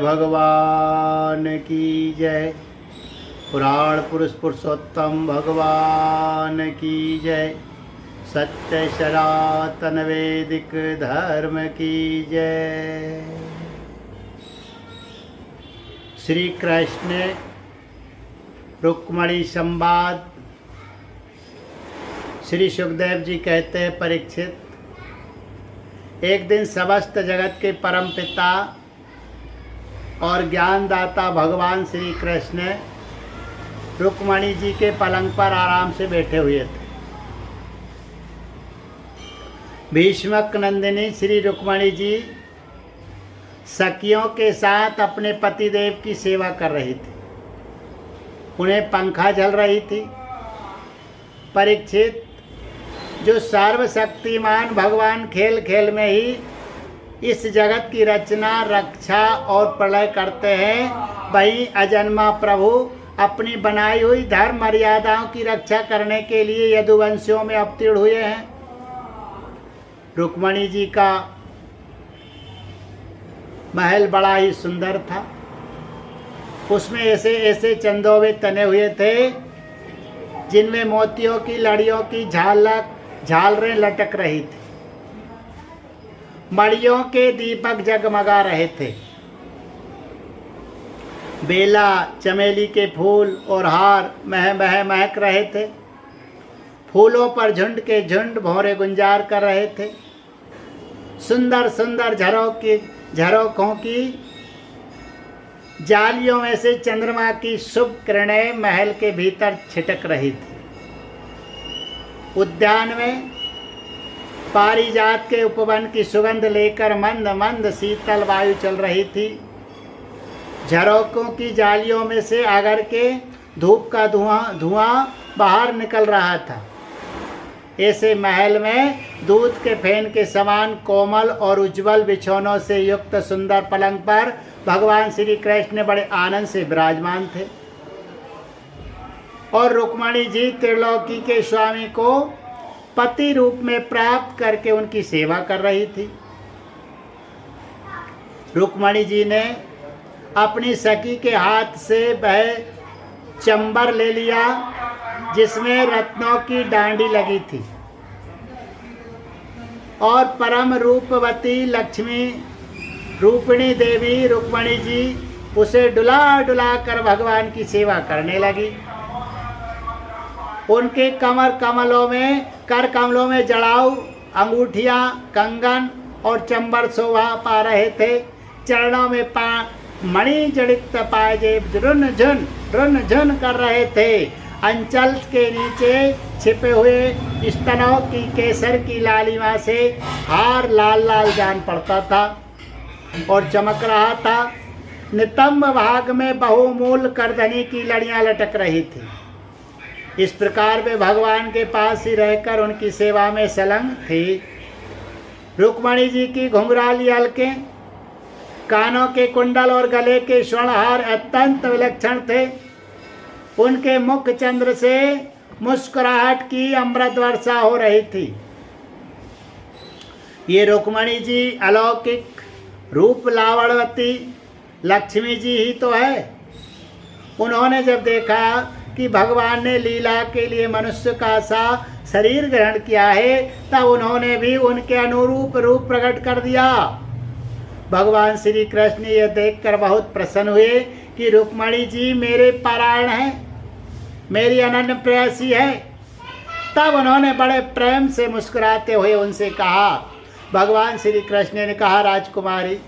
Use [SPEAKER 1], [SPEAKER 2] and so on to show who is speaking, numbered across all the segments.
[SPEAKER 1] भगवान की जय। पुराण पुरुष पुरुषोत्तम भगवान की जय। सत्य सनातन वैदिक धर्म की जय। श्री कृष्ण रुक्मणी संवाद। श्री सुखदेव जी कहते हैं, परीक्षित, एक दिन समस्त जगत के परम पिता और ज्ञानदाता भगवान श्री कृष्ण रुक्मणी जी के पलंग पर आराम से बैठे हुए थे। भीष्मक नंदिनी श्री रुक्मणी जी सखियों के साथ अपने पतिदेव की सेवा कर रही थी। उन्हें पंखा झल रही थी। परीक्षित, जो सर्वशक्तिमान भगवान खेल खेल में ही इस जगत की रचना, रक्षा और प्रलय करते हैं, वही अजन्मा प्रभु अपनी बनाई हुई धर्म मर्यादाओं की रक्षा करने के लिए यदुवंशियों में अवतीर्ण हुए हैं। रुक्मणी जी का महल बड़ा ही सुंदर था। उसमें ऐसे ऐसे चंदोवे तने हुए थे जिनमें मोतियों की लड़ियों की झालरें लटक रही थी। मड़ियों के दीपक जगमगा रहे थे। बेला, चमेली के फूल और हार महक रहे थे। फूलों पर झुंड के झुंड भौरे गुंजार कर रहे थे। सुंदर सुंदर झरोखों की जालियों में से चंद्रमा की शुभ किरणें महल के भीतर छिटक रही थी। उद्यान में पारिजात के उपवन की सुगंध लेकर मंद मंद शीतल वायु चल रही थी। झरोखों की जालियों में से आगर के धूप का धुआं बाहर निकल रहा था। ऐसे महल में दूध के फेन के समान कोमल और उज्जवल बिछौनों से युक्त सुंदर पलंग पर भगवान श्री कृष्ण बड़े आनंद से विराजमान थे और रुक्मणी जी त्रिलोकी के स्वामी को पति रूप में प्राप्त करके उनकी सेवा कर रही थी। रुक्मणी जी ने अपनी सखी के हाथ से वह चंबर ले लिया जिसमें रत्नों की डांडी लगी थी और परम रूपवती लक्ष्मी रूपिणी देवी रुक्मणी जी उसे डुला डुला कर भगवान की सेवा करने लगी। उनके कर कमलों में जड़ाऊ अंगूठियां, कंगन और चंबर शोभा पा रहे थे। चरणों में मणि जड़ित पायजेब रुन झुन कर रहे थे। अंचल के नीचे छिपे हुए स्तनों की केसर की लालिमा से हार लाल लाल जान पड़ता था और चमक रहा था। नितंब भाग में बहुमूल करधनी की लड़ियां लटक रही थी। इस प्रकार वे भगवान के पास ही रहकर उनकी सेवा में संलग्न थी। रुक्मणी जी की घुंघराली अलकें, कानों के कुंडल और गले के स्वर्णहार अत्यंत विलक्षण थे। उनके मुख चंद्र से मुस्कुराहट की अमृत वर्षा हो रही थी। ये रुक्मणी जी अलौकिक रूप लावण्यवती लक्ष्मी जी ही तो है। उन्होंने जब देखा कि भगवान ने लीला के लिए मनुष्य का सा शरीर ग्रहण किया है, तब उन्होंने भी उनके अनुरूप रूप प्रकट कर दिया। भगवान श्री कृष्ण यह देखकर बहुत प्रसन्न हुए कि रुक्मणी जी मेरे पारायण हैं, मेरी अनन्य प्रेयसी है। तब उन्होंने बड़े प्रेम से मुस्कुराते हुए उनसे कहा, भगवान श्री कृष्ण ने कहा, राजकुमारी,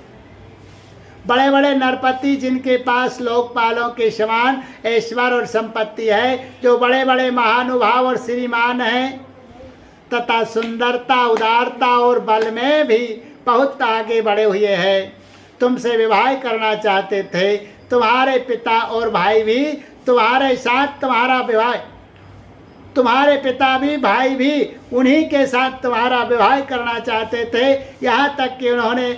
[SPEAKER 1] बड़े बड़े नरपति जिनके पास लोकपालों के समान ऐश्वर्य और संपत्ति है, जो बड़े बड़े महानुभाव और श्रीमान हैं तथा सुंदरता, उदारता और बल में भी बहुत आगे बढ़े हुए हैं, तुमसे विवाह करना चाहते थे। तुम्हारे पिता और भाई भी तुम्हारे साथ तुम्हारा विवाह, तुम्हारे पिता भी भाई भी उन्हीं के साथ तुम्हारा विवाह करना चाहते थे। यहाँ तक कि उन्होंने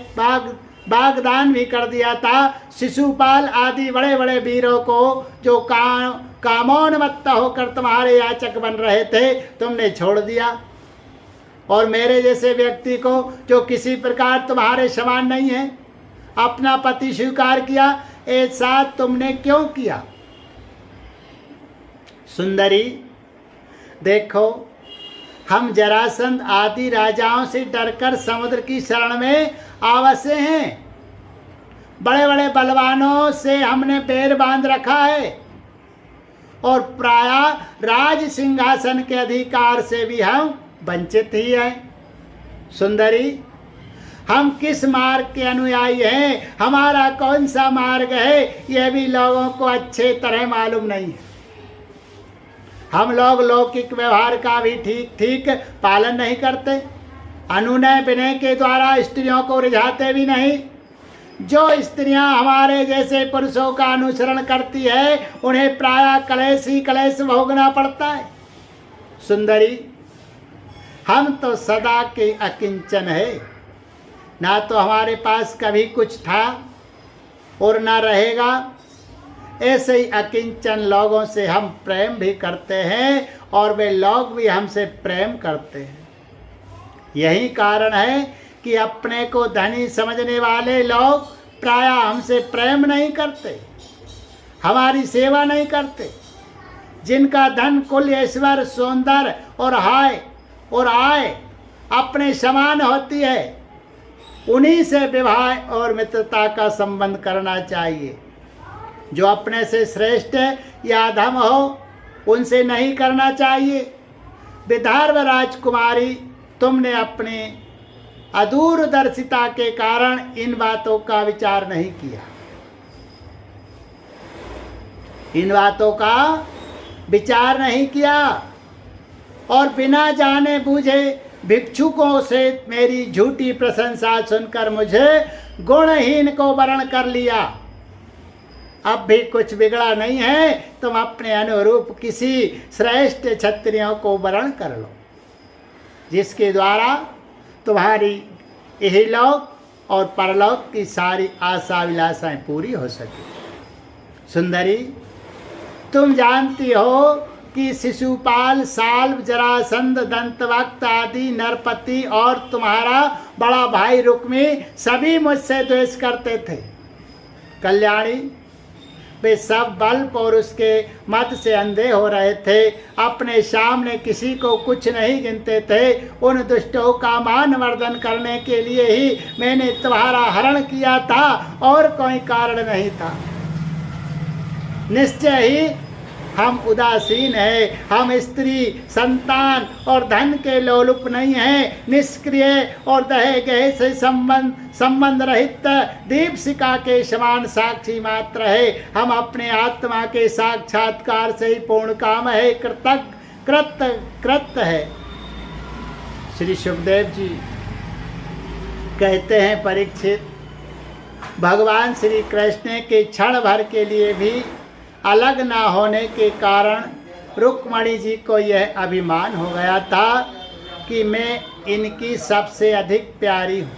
[SPEAKER 1] बागदान भी कर दिया था। शिशुपाल आदि बड़े बड़े वीरों को जो कामोन्मत्त होकर तुम्हारे याचक बन रहे थे, तुमने छोड़ दिया। और मेरे जैसे व्यक्ति को जो किसी प्रकार तुम्हारे समान नहीं है, अपना पति स्वीकार किया, ऐसा तुमने क्यों किया? सुंदरी, देखो, हम जरासंध आदि राजाओं से डरकर समुद्र की शरण में आवासे हैं। बड़े बड़े बलवानों से हमने पैर बांध रखा है और प्राय राज सिंहासन के अधिकार से भी हम वंचित ही हैं। सुंदरी, हम किस मार्ग के अनुयायी हैं, हमारा कौन सा मार्ग है, यह भी लोगों को अच्छे तरह मालूम नहीं है। हम लोग लौकिक व्यवहार का भी ठीक ठीक पालन नहीं करते, अनुनय विनय के द्वारा स्त्रियों को रिझाते भी नहीं। जो स्त्रियां हमारे जैसे पुरुषों का अनुसरण करती है, उन्हें प्रायः कलेश ही कलेश भोगना पड़ता है। सुंदरी, हम तो सदा के अकिंचन है, ना तो हमारे पास कभी कुछ था और ना रहेगा। ऐसे ही अकिंचन लोगों से हम प्रेम भी करते हैं और वे लोग भी हमसे प्रेम करते हैं। यही कारण है कि अपने को धनी समझने वाले लोग प्रायः हमसे प्रेम नहीं करते, हमारी सेवा नहीं करते। जिनका धन, कुल, ऐश्वर्य, सौंदर्य और आय अपने समान होती है, उन्हीं से विवाह और मित्रता का संबंध करना चाहिए। जो अपने से श्रेष्ठ या अधम हो, उनसे नहीं करना चाहिए। विदर्भ राजकुमारी, तुमने अपने अदूरदर्शिता के कारण इन बातों का विचार नहीं किया। इन बातों का विचार नहीं किया और बिना जाने बूझे भिक्षुकों से मेरी झूठी प्रशंसा सुनकर मुझे गुणहीन को वरण कर लिया। अब भी कुछ बिगड़ा नहीं है, तुम अपने अनुरूप किसी श्रेष्ठ क्षत्रियों को वरण कर लो, जिसके द्वारा तुम्हारी इहलोक और परलोक की सारी आशा विलासाएं पूरी हो सके। सुंदरी, तुम जानती हो कि शिशुपाल, साल्व, जरासंध, दंतवक्त आदि नरपति और तुम्हारा बड़ा भाई रुक्मी सभी मुझसे द्वेष करते थे। कल्याणी, वे सब बल्ब और उसके मत से अंधे हो रहे थे, अपने सामने किसी को कुछ नहीं गिनते थे। उन दुष्टों का मानवर्धन करने के लिए ही मैंने तुम्हारा हरण किया था और कोई कारण नहीं था। निश्चय ही हम उदासीन हैं, हम स्त्री, संतान और धन के लोलुप नहीं हैं, निष्क्रिय और दहे गहे से संबंध रहित दीपशिखा के समान साक्षी मात्र है। हम अपने आत्मा के साक्षात्कार से ही पूर्ण काम है, कृत है। श्री सुखदेव जी कहते हैं, परीक्षित, भगवान श्री कृष्ण के क्षण भर के लिए भी अलग ना होने के कारण रुक्मणी जी को यह अभिमान हो गया था कि मैं इनकी सबसे अधिक प्यारी हूँ।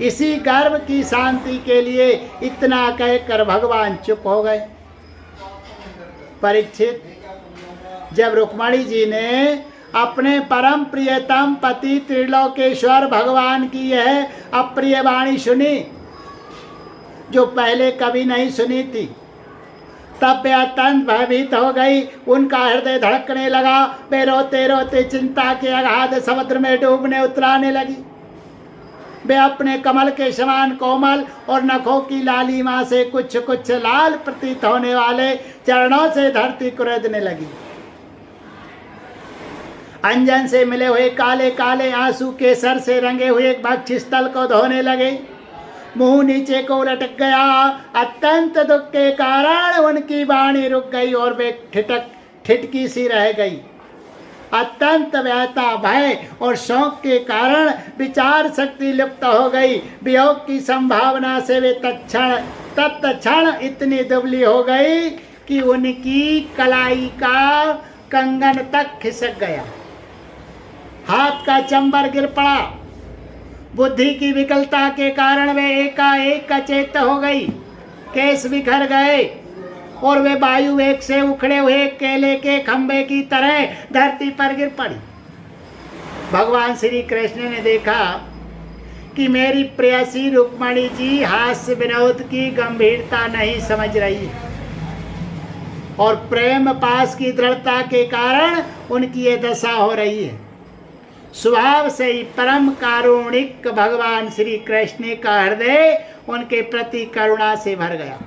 [SPEAKER 1] इसी गर्व की शांति के लिए इतना कहकर भगवान चुप हो गए। परीक्षित, जब रुक्मणी जी ने अपने परम प्रियतम पति त्रिलोकेश्वर भगवान की यह अप्रिय वाणी सुनी, जो पहले कभी नहीं सुनी थी, तब वे अत्यंत भयभीत हो गई। उनका हृदय धड़कने लगा। वे रोते रोते चिंता के अगाध समुद्र में डूबने उतराने लगी। वे अपने कमल के समान कोमल और नखों की लालिमा से कुछ कुछ लाल प्रतीत होने वाले चरणों से धरती कुरेदने लगी। अंजन से मिले हुए काले काले आंसू के सर से रंगे हुए वक्षस्थल को धोने लगे। मुंह नीचे को लटक गया। अत्यंत दुख के कारण उनकी वाणी रुक गई और वे ठिठकी सी रह गई। अत्यंत व्यथा, भय और शोक के कारण विचार शक्ति लुप्त हो गई। वियोग की संभावना से वे तत्क्षण इतनी दुबली हो गई कि उनकी कलाई का कंगन तक खिसक गया। हाथ का चंबर गिर पड़ा। बुद्धि की विकलता के कारण वे एकाएक अचेत हो गई। केस बिखर गए और वे वायु वेग से उखड़े हुए केले के खंभे की तरह धरती पर गिर पड़ी। भगवान श्री कृष्ण ने देखा कि मेरी प्रेयसी रुक्मणी जी हास्य विनोद की गंभीरता नहीं समझ रही है और प्रेम पास की दृढ़ता के कारण उनकी ये दशा हो रही है। स्वभाव से ही परम कारुणिक भगवान श्री कृष्ण का हृदय उनके प्रति करुणा से भर गया।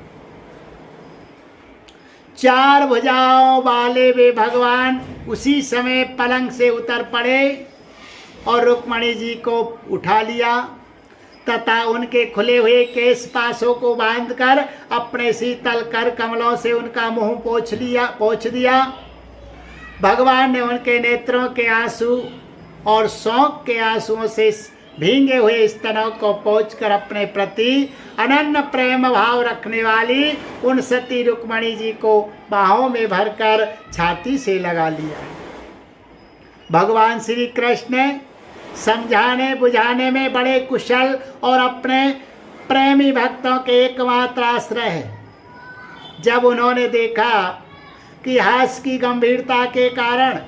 [SPEAKER 1] 4 भुजाओं वाले वे भगवान उसी समय पलंग से उतर पड़े और रुक्मणी जी को उठा लिया तथा उनके खुले हुए केश पासों को बांधकर अपने शीतल कर कमलों से उनका मुंह पोंछ दिया। भगवान ने उनके नेत्रों के आंसू और शोक के आंसुओं से भींगे हुए स्तनों को पोंछकर अपने प्रति अनन्य प्रेम भाव रखने वाली उन सती रुक्मणी जी को बाहों में भरकर छाती से लगा लिया। भगवान श्री कृष्ण समझाने बुझाने में बड़े कुशल और अपने प्रेमी भक्तों के एकमात्र आश्रय है। जब उन्होंने देखा कि हास्य की गंभीरता के कारण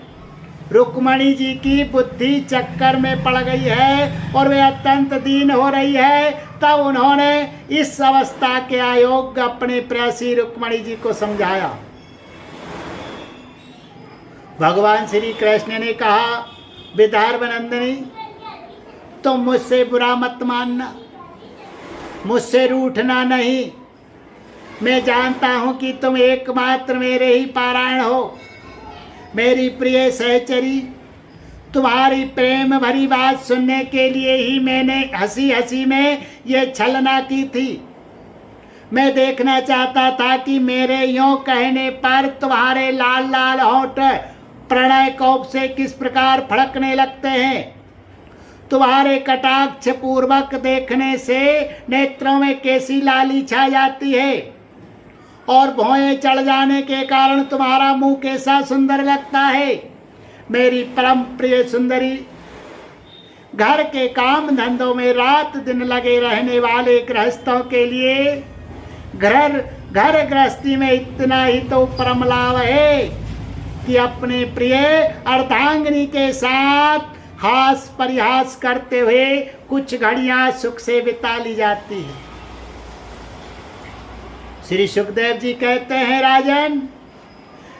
[SPEAKER 1] रुक्मणी जी की बुद्धि चक्कर में पड़ गई है और वे अत्यंत दीन हो रही है, तब उन्होंने इस अवस्था के अयोग्य अपने प्रेयसी रुक्मणी जी को समझाया। भगवान श्री कृष्ण ने कहा, विदर्भनंदिनी, तुम मुझसे बुरा मत मानना, मुझसे रूठना नहीं। मैं जानता हूं कि तुम एकमात्र मेरे ही पारायण हो, मेरी प्रिय सहचरी। तुम्हारी प्रेम भरी बात सुनने के लिए ही मैंने हंसी हंसी में ये छलना की थी। मैं देखना चाहता था कि मेरे यों कहने पर तुम्हारे लाल लाल होंठ प्रणय कोप से किस प्रकार फड़कने लगते हैं। तुम्हारे कटाक्ष पूर्वक देखने से नेत्रों में कैसी लाली छा जाती है और भौएं चढ़ जाने के कारण तुम्हारा मुंह कैसा सुंदर लगता है। मेरी परम प्रिय सुंदरी, घर के काम धंधों में रात दिन लगे रहने वाले गृहस्थों के लिए घर गृहस्थी में इतना ही तो परम लाभ है कि अपने प्रिय अर्धांगिनी के साथ हास परिहास करते हुए कुछ घड़ियां सुख से बिता ली जाती है। श्री सुखदेव जी कहते हैं, राजन,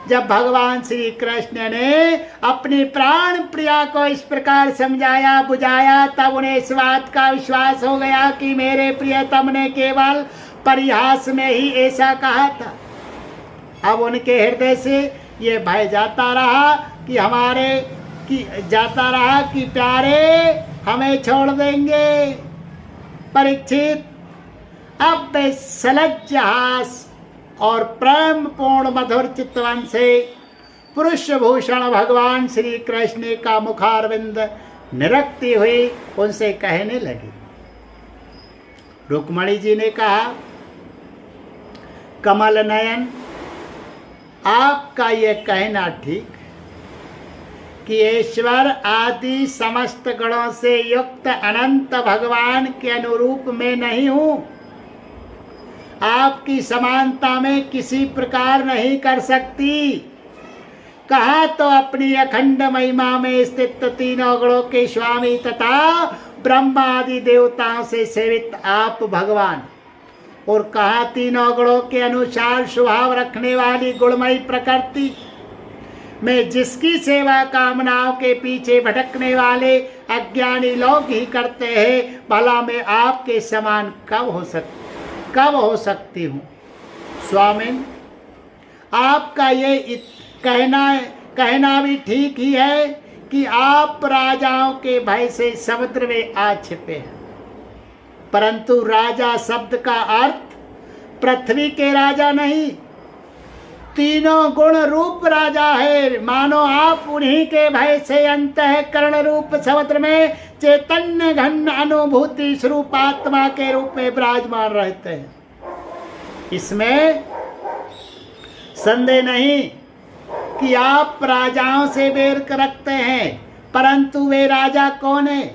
[SPEAKER 1] जब भगवान श्री कृष्ण ने अपनी प्राण प्रिया को इस प्रकार समझाया बुझाया, तब उन्हें इस बात का विश्वास हो गया कि मेरे प्रियतम ने केवल परिहास में ही ऐसा कहा था। अब उनके हृदय से ये भय जाता रहा कि प्यारे हमें छोड़ देंगे। परीक्षित, अब वे सलज्ज हास और प्रेम पूर्ण मधुर चितवन से पुरुष भूषण भगवान श्री कृष्ण का मुखारविंद निरखती हुई उनसे कहने लगी। रुक्मणी जी ने कहा, कमल नयन, आपका यह कहना ठीक कि ईश्वर आदि समस्त गुणों से युक्त अनंत भगवान के अनुरूप मैं नहीं हूं। आपकी समानता में किसी प्रकार नहीं कर सकती। कहा तो अपनी अखंड महिमा में स्थित तीनों गुणों के स्वामी तथा ब्रह्मा आदि देवताओं से सेवित आप भगवान, और कहा तीनों गुणों के अनुसार स्वभाव रखने वाली गुणमयी प्रकृति में जिसकी सेवा कामनाओं के पीछे भटकने वाले अज्ञानी लोग ही करते हैं, भला मैं आपके समान कब हो सकती हूँ। स्वामी, आपका ये कहना भी ठीक ही है कि आप राजाओं के भय से समुद्र में आ छिपे हैं, परंतु राजा शब्द का अर्थ पृथ्वी के राजा नहीं, तीनों गुण रूप राजा है। मानो आप उन्हीं के भय से अंतःकरण रूप समुद्र में चैतन्य घन अनुभूति स्वरूप आत्मा के रूप में विराजमान रहते हैं। इसमें संदेह नहीं कि आप राजाओं से बैर रखते हैं, परंतु वे राजा कौन है?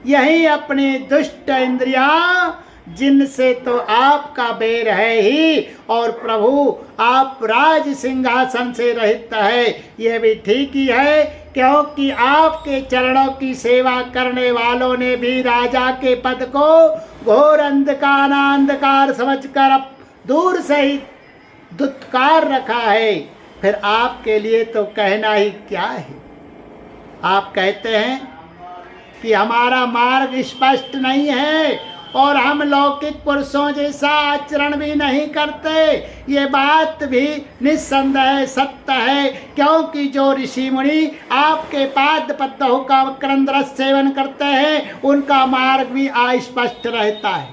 [SPEAKER 1] यही अपनी दुष्ट इंद्रियां जिनसे तो आपका बैर है ही, और प्रभु आप राज सिंहासन से रहित है, यह भी ठीक ही है, क्योंकि आपके चरणों की सेवा करने वालों ने भी राजा के पद को घोर अंधकार समझकर अब दूर से ही दुत्कार रखा है। फिर आपके लिए तो कहना ही क्या है। आप कहते हैं कि हमारा मार्ग स्पष्ट नहीं है और हम लौकिक पुरुषों जैसा आचरण भी नहीं करते। ये बात भी निस्संदेह सत्य है, क्योंकि जो ऋषि मुनि आपके पाद पद्मों का क्रंदरस सेवन करते हैं उनका मार्ग भी अस्पष्ट रहता है,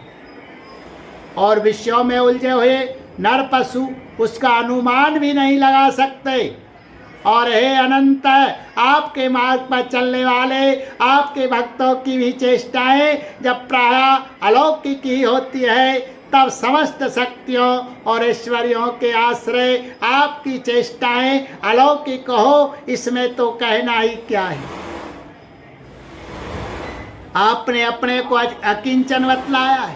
[SPEAKER 1] और विषयों में उलझे हुए नर पशु उसका अनुमान भी नहीं लगा सकते। और हे अनंत, आपके मार्ग पर चलने वाले आपके भक्तों की भी चेष्टाएं जब प्रायः अलौकिक ही होती है, तब समस्त शक्तियों और ऐश्वर्यों के आश्रय आपकी चेष्टाएं अलौकिक हो, इसमें तो कहना ही क्या है। आपने अपने को अकिंचन बतलाया है,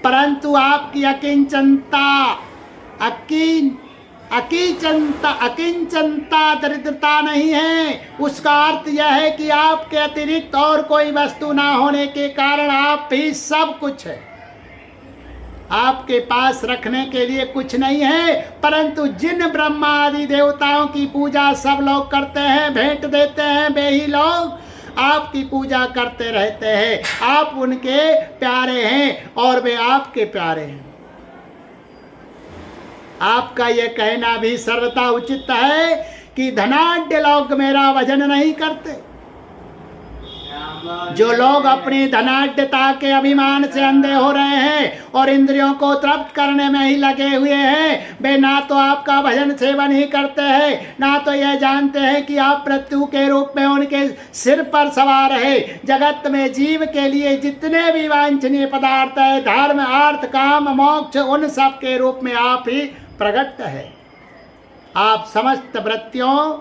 [SPEAKER 1] परंतु आपकी अकिंचनता दरिद्रता नहीं है। उसका अर्थ यह है कि आपके अतिरिक्त और कोई वस्तु ना होने के कारण आप भी सब कुछ है। आपके पास रखने के लिए कुछ नहीं है, परंतु जिन ब्रह्मा आदि देवताओं की पूजा सब लोग करते हैं, भेंट देते हैं, वे ही लोग आपकी पूजा करते रहते हैं। आप उनके प्यारे हैं और वे आपके प्यारे हैं। आपका यह कहना भी सर्वथा उचित है कि धनाढ्य लोग मेरा भजन नहीं करते। जो लोग अपनी धनाढ्यता के अभिमान से अंधे हो रहे हैं और इंद्रियों को तृप्त करने में ही लगे हुए हैं, वे ना तो आपका भजन सेवन ही करते हैं, ना तो यह जानते हैं कि आप मृत्यु के रूप में उनके सिर पर सवार है। जगत में जीव के लिए जितने भी वांछनीय पदार्थ है, धर्म अर्थ काम मोक्ष, उन सब के रूप में आप ही प्रकट है। आप समस्त वृत्तियों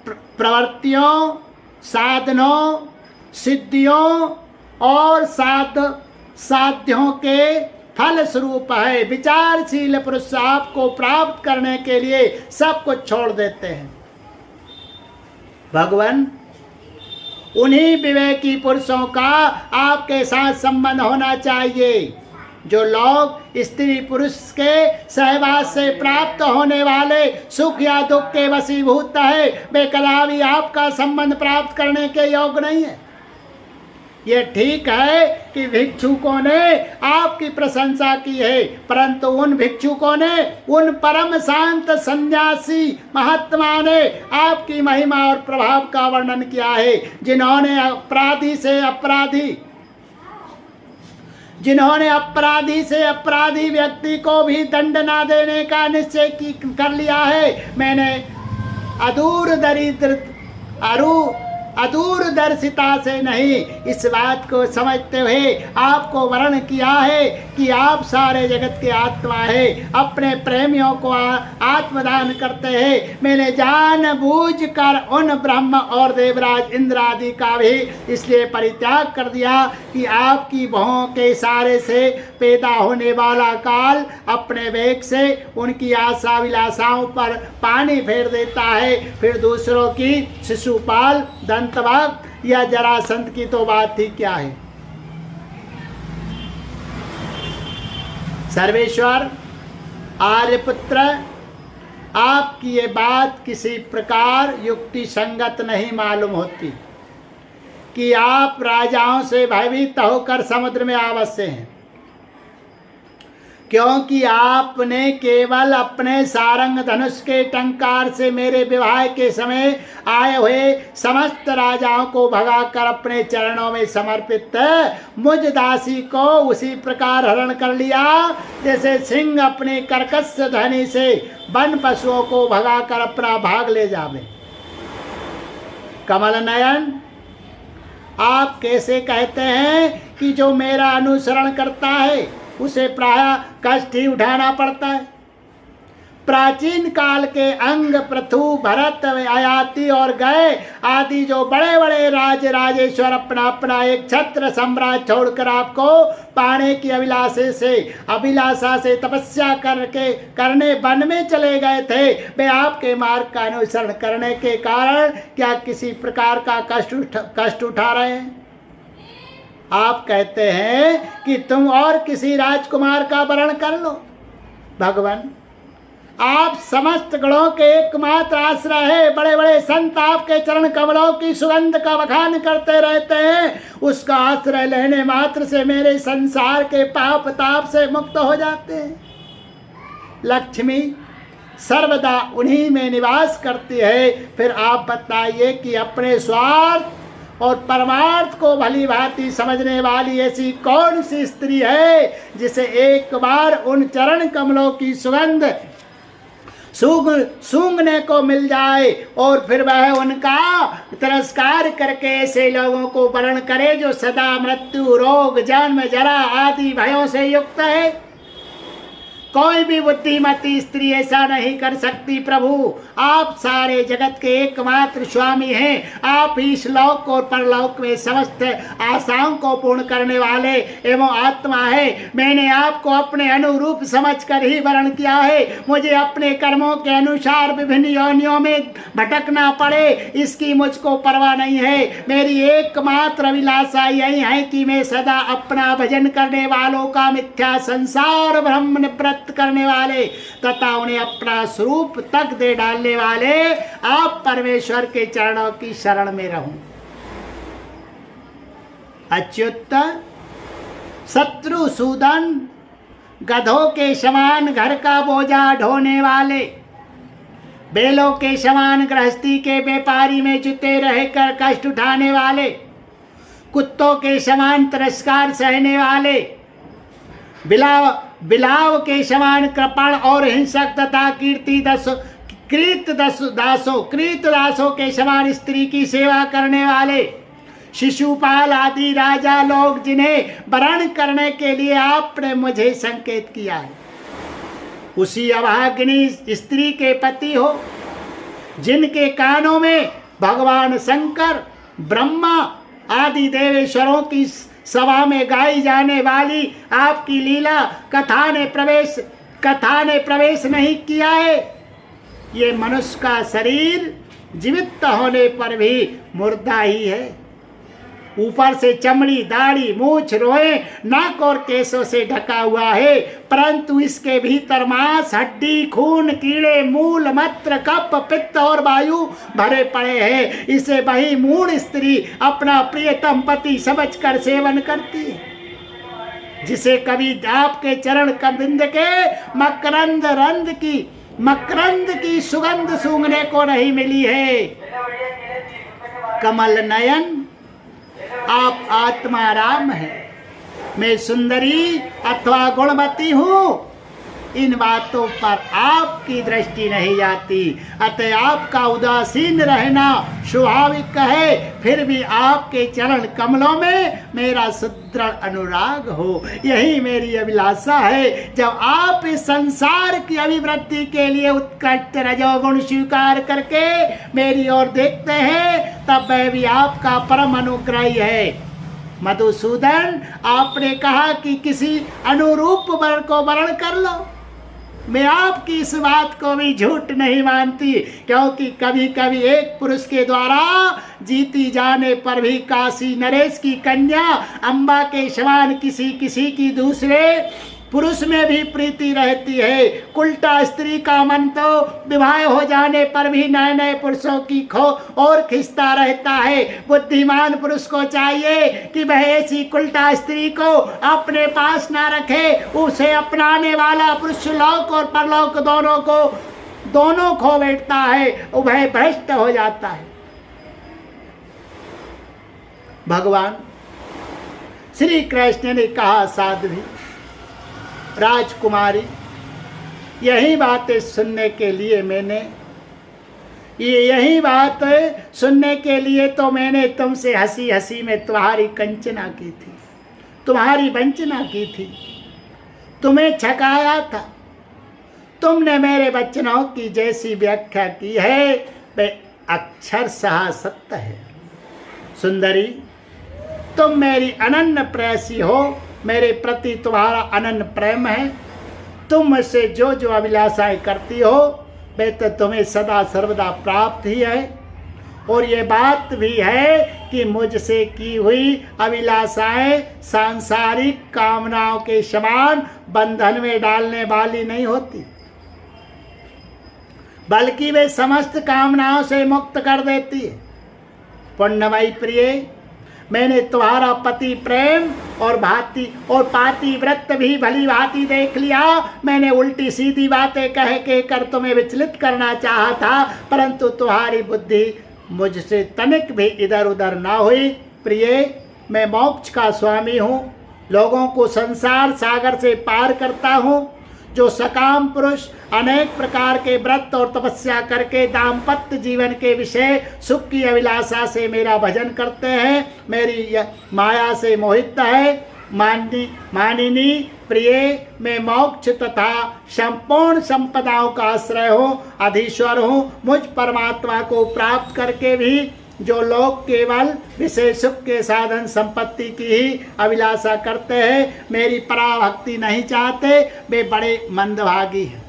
[SPEAKER 1] प्रवृत्तियों साधनों सिद्धियों और साध्यों के फल स्वरूप है। विचारशील पुरुष आपको प्राप्त करने के लिए सब कुछ छोड़ देते हैं। भगवान, उन्हीं विवेकी पुरुषों का आपके साथ संबंध होना चाहिए। जो लोग स्त्री पुरुष के सहवास से प्राप्त होने वाले सुख या दुख के वशीभूत है, वे कदा भी आपका संबंध प्राप्त करने के योग्य नहीं है। ये ठीक है कि भिक्षुकों ने आपकी प्रशंसा की है, परंतु उन भिक्षुकों ने, उन परम शांत सन्यासी महात्मा ने आपकी महिमा और प्रभाव का वर्णन किया है, जिन्होंने अपराधी से अपराधी व्यक्ति को भी दंड ना देने का निश्चय कर लिया है। मैंने अदूरदर्शिता से नहीं, इस बात को समझते हुए आपको वर्ण किया है कि आप सारे जगत के आत्मा है, अपने प्रेमियों को आत्मदान करते हैं। मैंने जानबूझकर उन ब्रह्म और देवराज इंद्र आदि का भी इसलिए परित्याग कर दिया कि आपकी भवों के इशारे से पैदा होने वाला काल अपने वेग से उनकी आशा विलासाओं पर पानी फेर देता है। फिर दूसरों की शिशुपाल, दंतवाग या जरासंध की तो बात ही क्या है। सर्वेश्वर आर्यपुत्र, आपकी ये बात किसी प्रकार युक्ति संगत नहीं मालूम होती कि आप राजाओं से भयभीत होकर समुद्र में अवश्य हैं, क्योंकि आपने केवल अपने सारंग धनुष के टंकार से मेरे विवाह के समय आए हुए समस्त राजाओं को भगाकर अपने चरणों में समर्पित मुझ दासी को उसी प्रकार हरण कर लिया जैसे सिंह अपने कर्कश ध्वनि से वन पशुओं को भगाकर अपना भाग ले जावे। कमल नयन, आप कैसे कहते हैं कि जो मेरा अनुसरण करता है उसे प्रायः कष्ट ही उठाना पड़ता है, प्राचीन काल के अंग, पृथु, भरत, अयाति और गए आदि जो बड़े बड़े राज राजेश्वर अपना अपना एक छत्र सम्राट छोड़कर आपको पाने की अभिलाषा से तपस्या करने वन में चले गए थे। वे आपके मार्ग का अनुसरण करने के कारण क्या किसी प्रकार का कष्ट उठा रहे हैं? आप कहते हैं कि तुम और किसी राजकुमार का वर्ण कर लो। भगवान, आप समस्त गणों के एकमात्र आश्रय है। बड़े बड़े संत आपके चरण कमलों की सुगंध का बखान करते रहते हैं। उसका आश्रय लेने मात्र से मेरे संसार के पाप ताप से मुक्त हो जाते हैं। लक्ष्मी सर्वदा उन्हीं में निवास करती है। फिर आप बताइए कि अपने स्वार्थ और परमार्थ को भली भांति समझने वाली ऐसी कौन सी स्त्री है जिसे एक बार उन चरण कमलों की सुगंध सूंघने को मिल जाए और फिर वह उनका तिरस्कार करके ऐसे लोगों को वर्ण करे जो सदा मृत्यु, रोग, जन्म, जरा आदि भयों से युक्त है। कोई भी बुद्धिमती स्त्री ऐसा नहीं कर सकती। प्रभु, आप सारे जगत के एकमात्र स्वामी हैं। आप ही इस लोक और परलोक में समस्त आशाओं को पूर्ण करने वाले एवं आत्मा है। मैंने आपको अपने अनुरूप समझकर ही वर्ण किया है। मुझे अपने कर्मों के अनुसार विभिन्न योनियों में भटकना पड़े, इसकी मुझको परवाह नहीं है। मेरी एकमात्र अभिलाषा यही है कि मैं सदा अपना भजन करने वालों का मिथ्या संसार ब्रह्म व्रत करने वाले तथा उन्हें अपना स्वरूप तक दे डालने वाले आप परमेश्वर के चरणों की शरण में रहूं। अच्युत, शत्रु सूदन गधों के समान घर का बोझा ढोने वाले, बेलों के समान गृहस्थी के व्यापारी में जुटे रहकर कष्ट उठाने वाले, कुत्तों के समान तिरस्कार सहने वाले, बिलाव के समान कृपण और हिंसक तथा कृत दासों के समान स्त्री की सेवा करने वाले, शिशुपाल आदि राजा लोग जिन्हें वरण करने के लिए आपने मुझे संकेत किया है, उसी अभागिनी स्त्री के पति हो जिनके कानों में भगवान शंकर, ब्रह्मा आदि देवेश्वरों की सभा में गाई जाने वाली आपकी लीला कथा ने प्रवेश नहीं किया है। ये मनुष्य का शरीर जीवित होने पर भी मुर्दा ही है। ऊपर से चमड़ी, दाढ़ी, मूछ, रोए, नाक और केसों से ढका हुआ है, परंतु इसके भीतर मांस, हड्डी, खून, कीड़े, मूल, मत्र, कफ, पित्त और वायु भरे पड़े हैं। इसे वही मूढ़ स्त्री अपना प्रियतम पति समझकर सेवन करती है, जिसे कभी आपके चरण कबिंद के मकरंद की सुगंध सूंघने को नहीं मिली है। कमल नयन, आप आत्मा राम है, मैं सुंदरी अथवा गुणवती हूँ, इन बातों पर आपकी दृष्टि नहीं जाती। अतः आपका उदासीन रहना स्वाभाविक है। फिर भी आपके चरण कमलों में मेरा सुदृढ़ अनुराग हो, यही मेरी अभिलाषा है। जब आप इस संसार की अभिवृद्धि के लिए उत्कृष्ट रजोगुण स्वीकार करके मेरी ओर देखते हैं, तब वह भी आपका परम अनुग्रह है। मधुसूदन, आपने कहा कि किसी अनुरूप वर को वर्ण कर लो। मैं आपकी इस बात को भी झूठ नहीं मानती, क्योंकि कभी कभी एक पुरुष के द्वारा जीती जाने पर भी काशी नरेश की कन्या अम्बा के समान किसी की दूसरे पुरुष में भी प्रीति रहती है। उल्टा स्त्री का मन तो विवाह हो जाने पर भी नए नए पुरुषों की खो और खिंचता रहता है। बुद्धिमान पुरुष को चाहिए कि वह ऐसी उल्टा स्त्री को अपने पास ना रखे। उसे अपनाने वाला पुरुष लोक और परलोक दोनों खो बैठता है, वह भ्रष्ट हो जाता है। भगवान श्री कृष्ण ने कहा, साध्वी राजकुमारी, यही बातें सुनने के लिए तो मैंने तुमसे हंसी हंसी में तुम्हारी कंचना की थी, तुम्हारी वंचना की थी, तुम्हें छकाया था, तुमने मेरे वचनों की जैसी व्याख्या की है वे अक्षरशः सत्य है। सुंदरी, तुम मेरी अनन्य प्रेयसी हो, मेरे प्रति तुम्हारा अनन्य प्रेम है। तुम मुझसे जो जो अभिलाषाएं करती हो वे तो तुम्हें सदा सर्वदा प्राप्त ही है। और ये बात भी है कि मुझसे की हुई अभिलाषाएं सांसारिक कामनाओं के समान बंधन में डालने वाली नहीं होती, बल्कि वे समस्त कामनाओं से मुक्त कर देती है। पुण्यमयी प्रिय, मैंने तुम्हारा पति प्रेम और पाति व्रत भी भली भांति देख लिया। मैंने उल्टी सीधी बातें कह के कर तुम्हें विचलित करना चाहा था, परंतु तुम्हारी बुद्धि मुझसे तनिक भी इधर उधर ना हुई। प्रिय, मैं मोक्ष का स्वामी हूँ, लोगों को संसार सागर से पार करता हूँ। जो सकाम पुरुष अनेक प्रकार के व्रत और तपस्या करके दाम्पत्य जीवन के विषय सुख की अभिलाषा से मेरा भजन करते हैं, मेरी माया से मोहित है। मानिनी प्रिय, मैं मोक्ष तथा संपूर्ण संपदाओं का आश्रय हूँ, अधीश्वर हूँ। मुझ परमात्मा को प्राप्त करके भी जो लोग केवल विषय सुख के साधन संपत्ति की ही अभिलाषा करते हैं, मेरी पराभक्ति नहीं चाहते, वे बड़े मंदभागी हैं।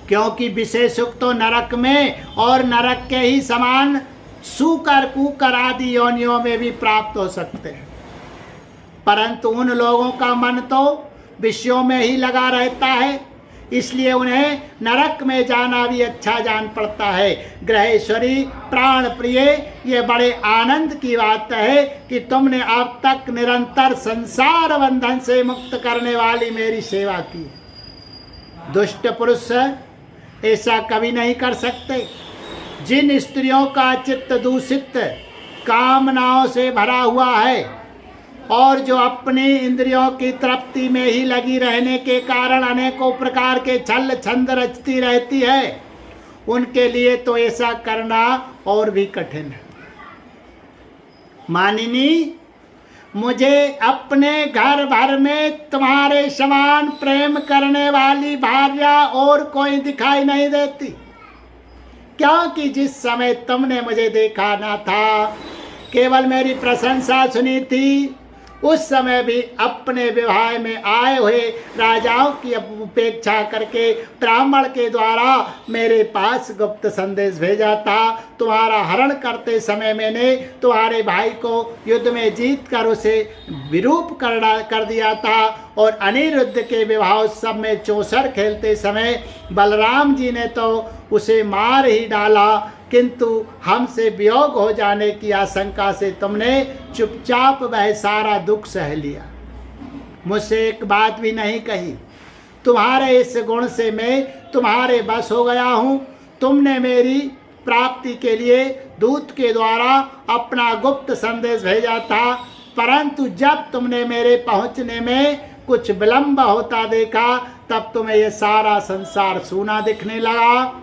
[SPEAKER 1] क्योंकि विषय सुख तो नरक में और नरक के ही समान सूकर कुकर आदि योनियों में भी प्राप्त हो सकते हैं, परंतु उन लोगों का मन तो विषयों में ही लगा रहता है, इसलिए उन्हें नरक में जाना भी अच्छा जान पड़ता है। ग्रहेश्वरी प्राण प्रिय, ये बड़े आनंद की बात है कि तुमने अब तक निरंतर संसार बंधन से मुक्त करने वाली मेरी सेवा की। दुष्ट पुरुष ऐसा कभी नहीं कर सकते। जिन स्त्रियों का चित्त दूषित कामनाओं से भरा हुआ है और जो अपनी इंद्रियों की तृप्ति में ही लगी रहने के कारण अनेकों प्रकार के छल छंद रचती रहती है, उनके लिए तो ऐसा करना और भी कठिन है। मानिनी, मुझे अपने घर भर में तुम्हारे समान प्रेम करने वाली भार्या और कोई दिखाई नहीं देती, क्योंकि जिस समय तुमने मुझे देखा ना था, केवल मेरी प्रशंसा सुनी थी, उस समय भी अपने विवाह में आए हुए राजाओं की उपेक्षा करके ब्राह्मण के द्वारा मेरे पास गुप्त संदेश भेजा था। तुम्हारा हरण करते समय मैंने तुम्हारे भाई को युद्ध में जीत कर उसे विरूप कर दिया था, और अनिरुद्ध के विवाह उत्सव में चौसर खेलते समय बलराम जी ने तो उसे मार ही डाला, किंतु हमसे वियोग हो जाने की आशंका से तुमने चुपचाप वह सारा दुख सह लिया, मुझसे एक बात भी नहीं कही। तुम्हारे इस गुण से मैं तुम्हारे बस हो गया हूँ। तुमने मेरी प्राप्ति के लिए दूत के द्वारा अपना गुप्त संदेश भेजा था, परंतु जब तुमने मेरे पहुँचने में कुछ विलंब होता देखा, तब तुम्हें यह सारा संसार सूना दिखने लगा।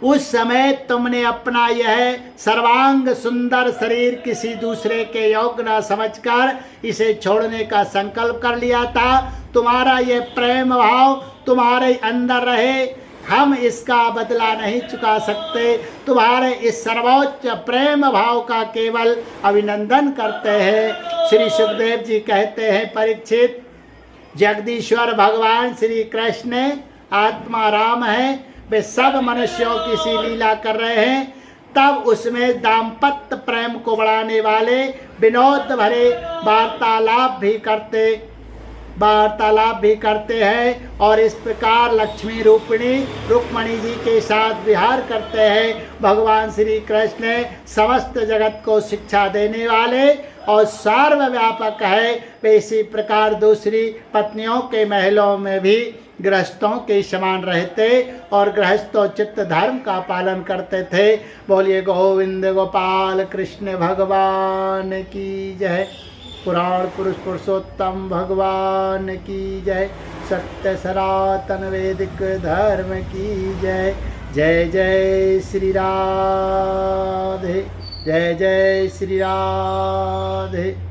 [SPEAKER 1] उस समय तुमने अपना यह सर्वांग सुंदर शरीर किसी दूसरे के योग्य न समझकर इसे छोड़ने का संकल्प कर लिया था। तुम्हारा यह प्रेम भाव तुम्हारे अंदर रहे, हम इसका बदला नहीं चुका सकते। तुम्हारे इस सर्वोच्च प्रेम भाव का केवल अभिनंदन करते हैं। श्री सुखदेव जी कहते हैं, परीक्षित, जगदीश्वर भगवान श्री कृष्ण आत्मा राम है, वे सब मनुष्यों की सी लीला कर रहे हैं, तब उसमें दाम्पत्य प्रेम को बढ़ाने वाले विनोद भरे वार्तालाप भी करते हैं, और इस प्रकार लक्ष्मी रूपिणी रुक्मणी जी के साथ विहार करते हैं। भगवान श्री कृष्ण समस्त जगत को शिक्षा देने वाले और सर्वव्यापक है। वे इसी प्रकार दूसरी पत्नियों के महलों में भी गृहस्थों के समान रहते और गृहस्थोचित धर्म का पालन करते थे। बोलिए गोविंद गोपाल कृष्ण भगवान की जय। पुराण पुरुष पुरुषोत्तम भगवान की जय। सत्य सनातन वैदिक धर्म की जय। जय जय श्री राधे, जय जय श्री राधे।